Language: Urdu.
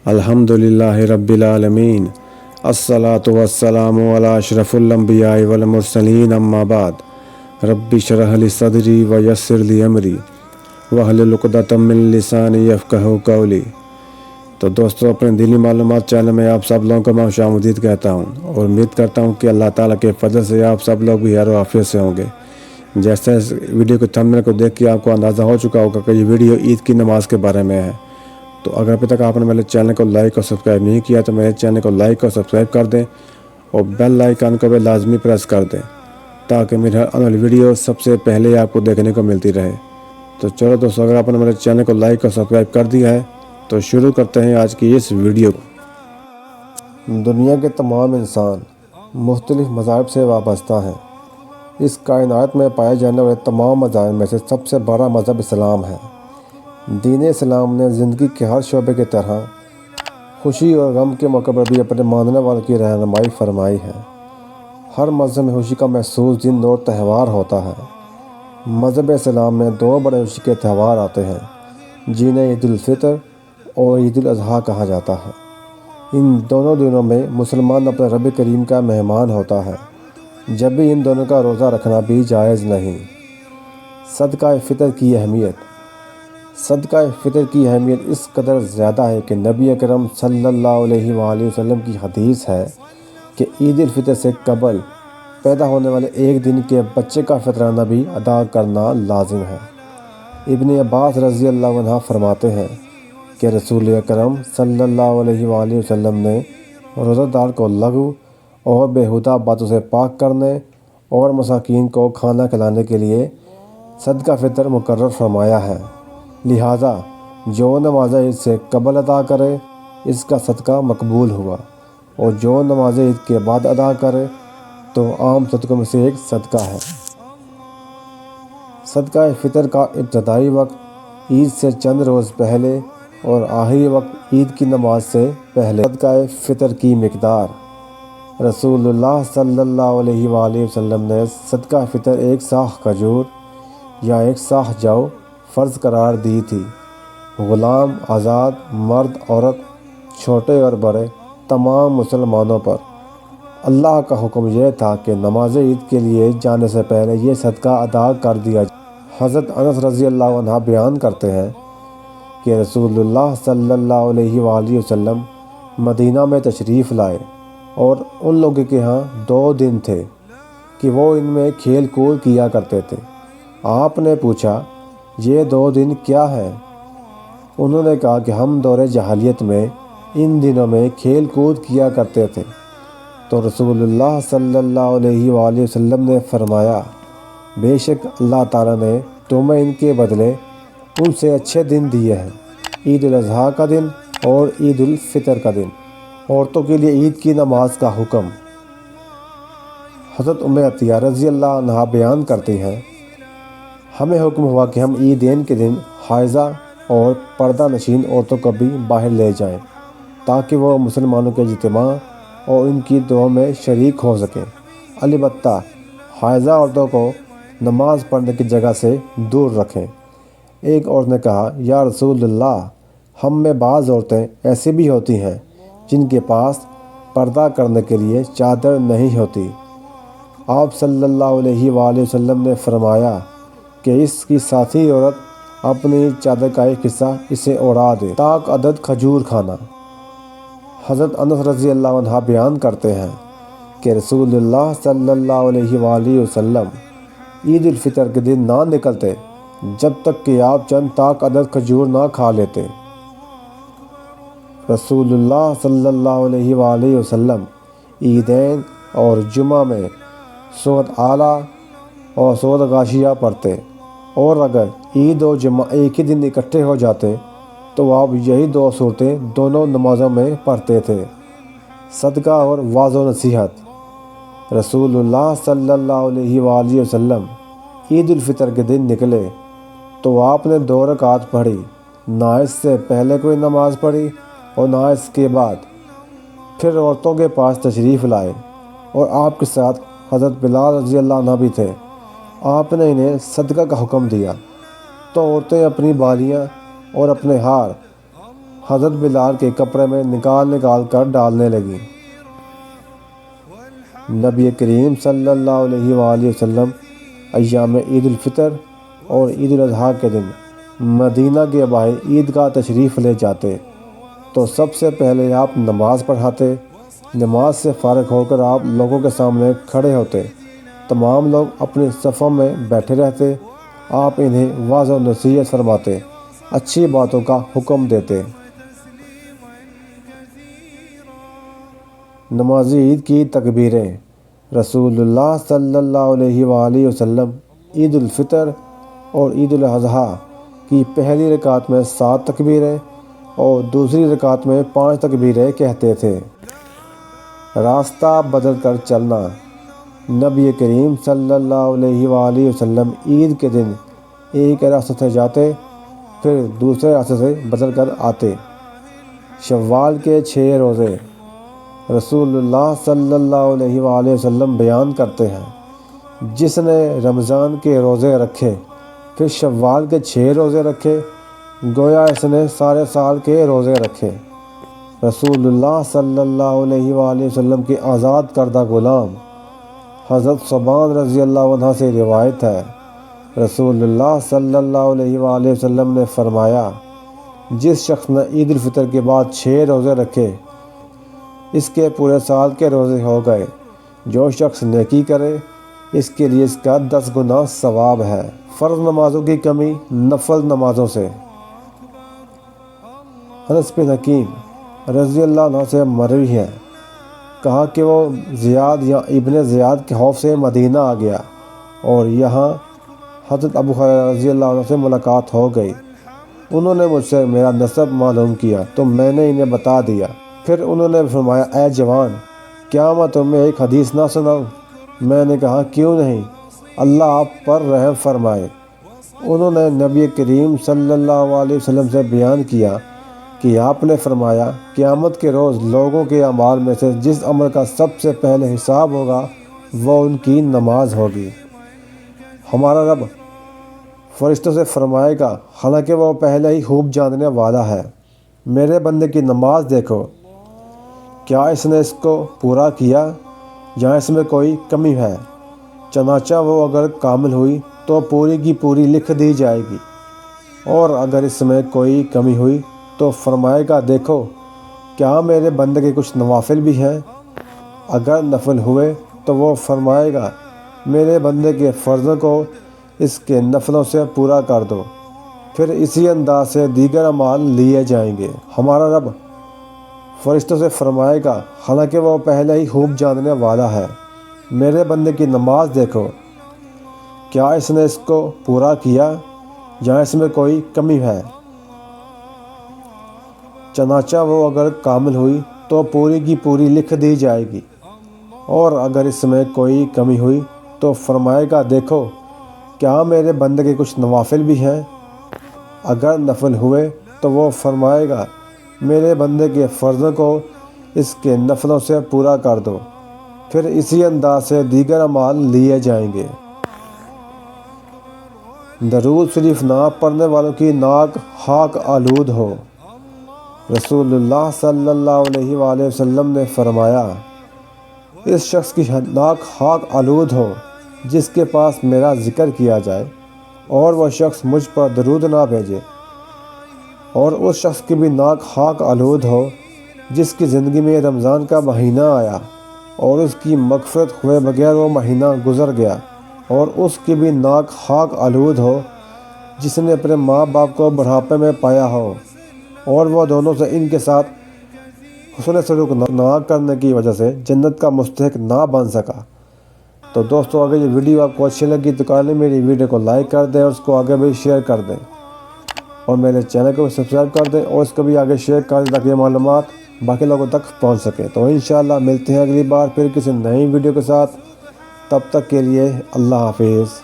الحمدللہ رب العالمین الصلاۃ والسلام علی اشرف الانبیاء والمرسلین اما بعد رب اشرح لی صدری ویسر لی امری واحلل عقدۃ من لسانی یفقہوا قولی۔ تو دوستو، اپنے دینی معلومات چینل میں آپ سب لوگوں کو میں خوش آمدید کہتا ہوں اور امید کرتا ہوں کہ اللہ تعالیٰ کے فضل سے آپ سب لوگ بھی خیر و عافیت سے ہوں گے۔ جیسے اس ویڈیو کے تھمبنیل کو دیکھ کے آپ کو اندازہ ہو چکا ہوگا کہ یہ ویڈیو عید کی نماز کے بارے میں ہے۔ تو اگر ابھی تک آپ نے میرے چینل کو لائک اور سبسکرائب نہیں کیا تو میرے چینل کو لائک اور سبسکرائب کر دیں اور بیل آئیکن کو بھی لازمی پریس کر دیں تاکہ میری ہر آنے والی ویڈیو سب سے پہلے آپ کو دیکھنے کو ملتی رہے۔ تو چلو دوستو، اگر آپ نے میرے چینل کو لائک اور سبسکرائب کر دیا ہے تو شروع کرتے ہیں آج کی اس ویڈیو کو۔ دنیا کے تمام انسان مختلف مذاہب سے وابستہ ہیں۔ اس کائنات میں پائے جانے والے تمام مذاہب میں سے سب سے بڑا مذہب اسلام ہے۔ دین اسلام نے زندگی کے ہر شعبے کی طرح خوشی اور غم کے موقع پر بھی اپنے ماننے والوں کی رہنمائی فرمائی ہے۔ ہر مذہب میں خوشی کا محسوس دن اور تہوار ہوتا ہے۔ مذہب اسلام میں دو بڑے خوشی کے تہوار آتے ہیں جنہیں عید الفطر اور عید الاضحیٰ کہا جاتا ہے۔ ان دونوں دنوں میں مسلمان اپنے رب کریم کا مہمان ہوتا ہے، جب بھی ان دونوں کا روزہ رکھنا بھی جائز نہیں۔ صدقہ فطر کی اہمیت۔ صدقہ فطر کی اہمیت اس قدر زیادہ ہے کہ نبی اکرم صلی اللہ علیہ وآلہ وسلم کی حدیث ہے کہ عید الفطر سے قبل پیدا ہونے والے ایک دن کے بچے کا فطرانہ بھی ادا کرنا لازم ہے۔ ابن عباس رضی اللہ عنہ فرماتے ہیں کہ رسول اکرم صلی اللہ علیہ وآلہ وسلم نے روزہ دار کو لغو اور بیہودہ باتوں سے پاک کرنے اور مساکین کو کھانا کھلانے کے لیے صدقہ فطر مقرر فرمایا ہے، لہٰذا جو نماز عید سے قبل ادا کرے اس کا صدقہ مقبول ہوا، اور جو نماز عید کے بعد ادا کرے تو عام صدقوں میں سے ایک صدقہ ہے۔ صدقہ فطر کا ابتدائی وقت عید سے چند روز پہلے اور آخری وقت عید کی نماز سے پہلے۔ صدقہ فطر کی مقدار۔ رسول اللہ صلی اللہ علیہ وآلہ وسلم نے صدقہ فطر ایک ساخ کھجور یا ایک ساخ جو فرض قرار دی تھی۔ غلام، آزاد، مرد، عورت، چھوٹے اور بڑے تمام مسلمانوں پر اللہ کا حکم یہ تھا کہ نماز عید کے لیے جانے سے پہلے یہ صدقہ ادا کر دیا جائے۔ حضرت انس رضی اللہ عنہ بیان کرتے ہیں کہ رسول اللہ صلی اللہ علیہ وآلہ وسلم مدینہ میں تشریف لائے اور ان لوگوں کے ہاں 2 دن تھے کہ وہ ان میں کھیل کود کیا کرتے تھے۔ آپ نے پوچھا، یہ 2 دن کیا ہے؟ انہوں نے کہا کہ ہم دور جاہلیت میں ان دنوں میں کھیل کود کیا کرتے تھے۔ تو رسول اللہ صلی اللہ علیہ وآلہ وسلم نے فرمایا، بے شک اللہ تعالیٰ نے تمہیں ان کے بدلے ان سے اچھے دن دیے ہیں، عید الاضحیٰ کا دن اور عید الفطر کا دن۔ عورتوں کے لیے عید کی نماز کا حکم۔ حضرت ام عطیہ رضی اللہ عنہا بیان کرتی ہیں، ہمیں حکم ہوا کہ ہم عیدین کے دن حائضہ اور پردہ نشین عورتوں کو بھی باہر لے جائیں تاکہ وہ مسلمانوں کے اجتماع اور ان کی دعا میں شریک ہو سکیں۔ البتہ حائضہ عورتوں کو نماز پڑھنے کی جگہ سے دور رکھیں۔ ایک عورت نے کہا، یا رسول اللہ، ہم میں بعض عورتیں ایسی بھی ہوتی ہیں جن کے پاس پردہ کرنے کے لیے چادر نہیں ہوتی۔ آپ صلی اللہ علیہ وآلہ وسلم نے فرمایا کہ اس کی ساتھی عورت اپنی چادر کا ایک حصہ اسے اڑا دے تاک عدد کھجور کھانا۔ حضرت انس رضی اللہ عنہ بیان کرتے ہیں کہ رسول اللہ صلی اللہ علیہ وآلہ وسلم عید الفطر کے دن نہ نکلتے جب تک کہ آپ چند تاک عدد کھجور نہ کھا لیتے۔ رسول اللہ صلی اللہ علیہ وآلہ وسلم عیدین اور جمعہ میں سورۃ اعلیٰ اور سورۃ غاشیہ پڑھتے، اور اگر عید و جمعہ ایک ہی دن اکٹھے ہو جاتے تو آپ یہی 2 صورتیں دونوں نمازوں میں پڑھتے تھے۔ صدقہ اور وعظ و نصیحت۔ رسول اللہ صلی اللہ علیہ وآلہ وسلم عید الفطر کے دن نکلے تو آپ نے 2 رکعت پڑھی، نہ اس سے پہلے کوئی نماز پڑھی اور نہ اس کے بعد۔ پھر عورتوں کے پاس تشریف لائے اور آپ کے ساتھ حضرت بلال رضی اللہ عنہ بھی تھے۔ آپ نے انہیں صدقہ کا حکم دیا تو عورتیں اپنی بالیاں اور اپنے ہار حضرت بلال کے کپڑے میں نکال کر ڈالنے لگیں۔ نبی کریم صلی اللہ علیہ وآلہ وسلم ایام عید الفطر اور عید الاضحیٰ کے دن مدینہ کے باہر عیدگاہ تشریف لے جاتے تو سب سے پہلے آپ نماز پڑھاتے۔ نماز سے فارغ ہو کر آپ لوگوں کے سامنے کھڑے ہوتے، تمام لوگ اپنی صفوں میں بیٹھے رہتے، آپ انہیں واضح و نصیحت فرماتے، اچھی باتوں کا حکم دیتے۔ نماز عید کی تکبیریں۔ رسول اللہ صلی اللہ علیہ وآلہ وسلم عید الفطر اور عید الاضحیٰ کی پہلی رکعت میں 7 تکبیریں اور دوسری رکعت میں 5 تکبیریں کہتے تھے۔ راستہ بدل کر چلنا۔ نبی کریم صلی اللہ علیہ وآلہ وسلم عید کے دن ایک راستے سے جاتے پھر دوسرے راستے سے بدل کر آتے۔ شوال کے 6 روزے۔ رسول اللہ صلی اللہ علیہ وآلہ وسلم بیان کرتے ہیں، جس نے رمضان کے روزے رکھے پھر شوال کے 6 روزے رکھے، گویا اس نے سارے سال کے روزے رکھے۔ رسول اللہ صلی اللہ علیہ وآلہ وسلم کے آزاد کردہ غلام حضرت ثوبان رضی اللہ عنہ سے روایت ہے، رسول اللہ صلی اللہ علیہ وآلہ وسلم نے فرمایا، جس شخص نے عید الفطر کے بعد 6 روزے رکھے اس کے پورے سال کے روزے ہو گئے۔ جو شخص نیکی کرے اس کے لیے اس کا 10 گنا ثواب ہے۔ فرض نمازوں کی کمی نفل نمازوں سے۔ انس بن حکیم رضی اللہ عنہ سے مروی ہے، کہا کہ وہ زیاد یا ابن زیاد کے خوف سے مدینہ آ گیا اور یہاں حضرت ابو ہریرہ رضی اللہ عنہ سے ملاقات ہو گئی۔ انہوں نے مجھ سے میرا نسب معلوم کیا تو میں نے انہیں بتا دیا۔ پھر انہوں نے فرمایا، اے جوان، کیا میں تمہیں ایک حدیث نہ سناؤں؟ میں نے کہا، کیوں نہیں، اللہ آپ پر رحم فرمائے۔ انہوں نے نبی کریم صلی اللہ علیہ وسلم سے بیان کیا کہ آپ نے فرمایا، قیامت کے روز لوگوں کے اعمال میں سے جس عمل کا سب سے پہلے حساب ہوگا وہ ان کی نماز ہوگی۔ ہمارا رب فرشتوں سے فرمائے گا، حالانکہ وہ پہلے ہی خوب جاننے والا ہے، میرے بندے کی نماز دیکھو، کیا اس نے اس کو پورا کیا یا اس میں کوئی کمی ہے؟ چنانچہ وہ اگر کامل ہوئی تو پوری کی پوری لکھ دی جائے گی، اور اگر اس میں کوئی کمی ہوئی تو فرمائے گا، دیکھو کیا میرے بندے کے کچھ نوافل بھی ہیں؟ اگر نفل ہوئے تو وہ فرمائے گا، میرے بندے کے فرضوں کو اس کے نفلوں سے پورا کر دو، پھر اسی انداز سے دیگر اعمال لیے جائیں گے۔ ہمارا رب فرشتوں سے فرمائے گا، حالانکہ وہ پہلے ہی خوب جاننے والا ہے، میرے بندے کی نماز دیکھو، کیا اس نے اس کو پورا کیا یا اس میں کوئی کمی ہے؟ چنانچہ وہ اگر کامل ہوئی تو پوری کی پوری لکھ دی جائے گی، اور اگر اس میں کوئی کمی ہوئی تو فرمائے گا، دیکھو کیا میرے بندے کے کچھ نوافل بھی ہیں؟ اگر نفل ہوئے تو وہ فرمائے گا، میرے بندے کے فرضوں کو اس کے نفلوں سے پورا کر دو، پھر اسی انداز سے دیگر اعمال لیے جائیں گے۔ درود شریف نہ پڑھنے والوں کی ناک خاک آلود ہو۔ رسول اللہ صلی اللہ علیہ وآلہ وسلم نے فرمایا، اس شخص کی ناک خاک آلود ہو جس کے پاس میرا ذکر کیا جائے اور وہ شخص مجھ پر درود نہ بھیجے، اور اس شخص کی بھی ناک خاک آلود ہو جس کی زندگی میں رمضان کا مہینہ آیا اور اس کی مغفرت ہوئے بغیر وہ مہینہ گزر گیا، اور اس کی بھی ناک خاک آلود ہو جس نے اپنے ماں باپ کو بڑھاپے میں پایا ہو اور وہ دونوں سے ان کے ساتھ حسن سلوک نہ کرنے کی وجہ سے جنت کا مستحق نہ بن سکا۔ تو دوستو، اگر یہ ویڈیو آپ کو اچھی لگی تو کائنڈلی میری ویڈیو کو لائک کر دیں اور اس کو آگے بھی شیئر کر دیں، اور میرے چینل کو بھی سبسکرائب کر دیں اور اس کو بھی آگے شیئر کر دیں تاکہ یہ معلومات باقی لوگوں تک پہنچ سکے۔ تو انشاءاللہ ملتے ہیں اگلی بار پھر کسی نئی ویڈیو کے ساتھ، تب تک کے لیے اللہ حافظ۔